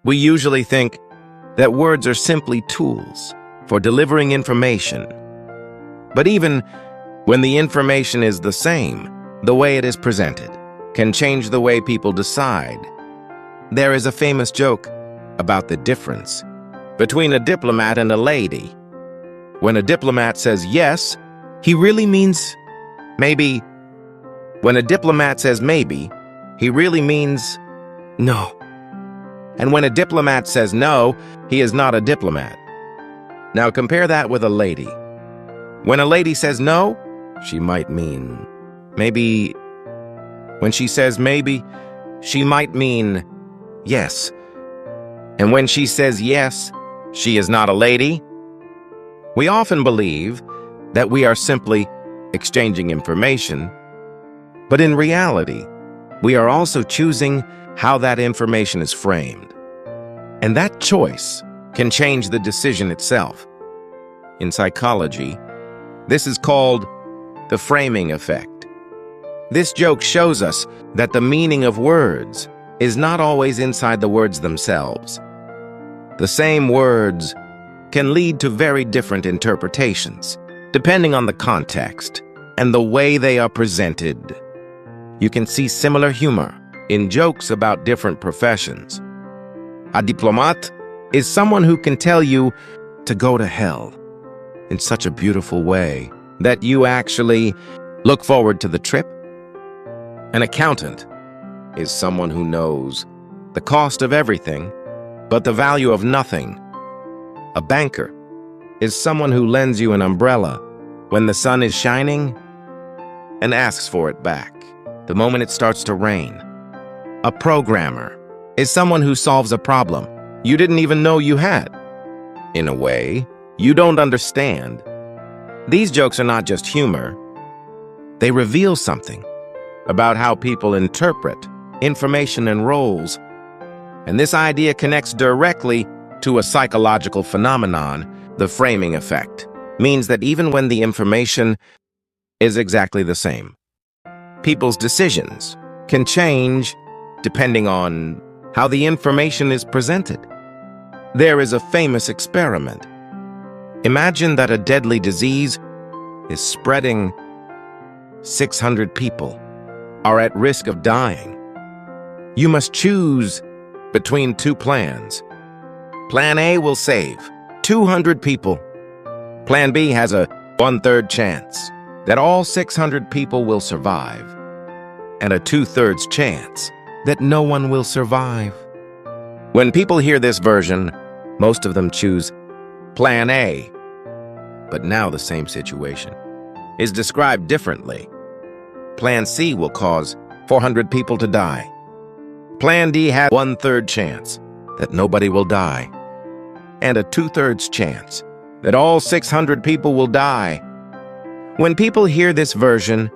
We usually think that words are simply tools for delivering information. But even when the information is the same, the way it is presented can change the way people decide. There is a famous joke about the difference between a diplomat and a lady. When a diplomat says yes, he really means maybe. When a diplomat says maybe, he really means no. And when a diplomat says no, he is not a diplomat. Now compare that with a lady. When a lady says no, she might mean maybe. When she says maybe, she might mean yes. And when she says yes, she is not a lady. We often believe that we are simply exchanging information, but in reality, we are also choosing how that information is framed. And that choice can change the decision itself. In psychology, this is called the framing effect. This joke shows us that the meaning of words is not always inside the words themselves. The same words can lead to very different interpretations, depending on the context and the way they are presented. You can see similar humor in jokes about different professions. A diplomat is someone who can tell you to go to hell in such a beautiful way that you actually look forward to the trip. An accountant is someone who knows the cost of everything, but the value of nothing. A banker is someone who lends you an umbrella when the sun is shining and asks for it back the moment it starts to rain. A programmer is someone who solves a problem you didn't even know you had. In a way, you don't understand. These jokes are not just humor. They reveal something about how people interpret information and roles. And this idea connects directly to a psychological phenomenon. The framing effect means that even when the information is exactly the same, people's decisions can change depending on how the information is presented. There is a famous experiment. Imagine that a deadly disease is spreading. 600 people are at risk of dying. You must choose between two plans. Plan A will save 200 people. Plan B has a 1/3 chance that all 600 people will survive, and a 2/3 chance that no one will survive. When people hear this version, most of them choose Plan A. But now the same situation is described differently. Plan C will cause 400 people to die. Plan D had 1/3 chance that nobody will die, and a 2/3 chance that all 600 people will die. When people hear this version,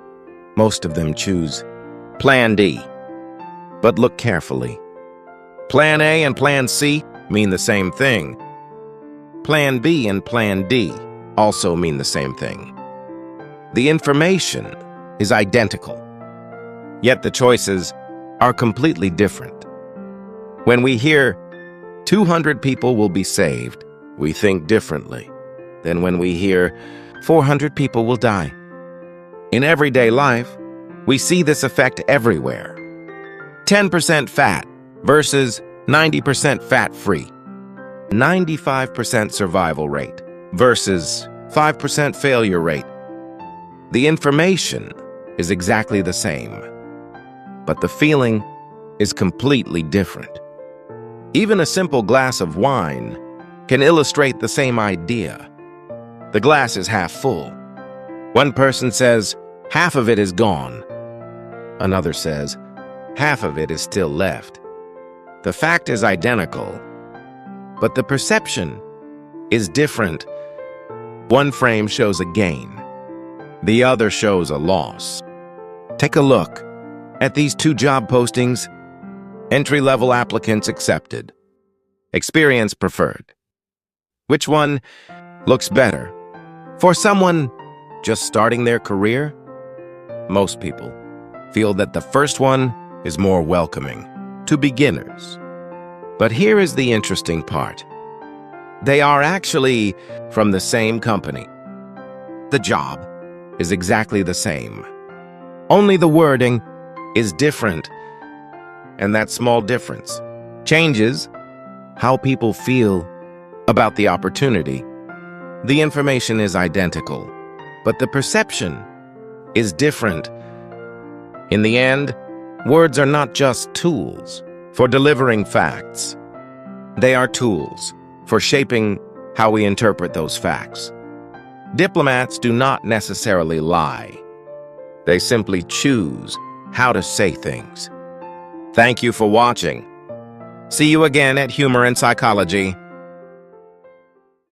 most of them choose Plan D. But look carefully. Plan A and Plan C mean the same thing. Plan B and Plan D also mean the same thing. The information is identical, yet the choices are completely different. When we hear 200 people will be saved, we think differently than when we hear 400 people will die. In everyday life, we see this effect everywhere. 10% fat versus 90% fat-free. 95% survival rate versus 5% failure rate. The information is exactly the same, but the feeling is completely different. Even a simple glass of wine can illustrate the same idea. The glass is half full. One person says, half of it is gone. Another says, half of it is still left. The fact is identical, but the perception is different. One frame shows a gain. The other shows a loss. Take a look at these two job postings. Entry-level applicants accepted. Experience preferred. Which one looks better? For someone just starting their career, most people feel that the first one is more welcoming to beginners. But here is the interesting part. They are actually from the same company. The job is exactly the same. Only the wording is different. And that small difference changes how people feel about the opportunity. The information is identical, but the perception is different. In the end, words are not just tools for delivering facts. They are tools for shaping how we interpret those facts. Diplomats do not necessarily lie. They simply choose how to say things. Thank you for watching. See you again at Humor and Psychology.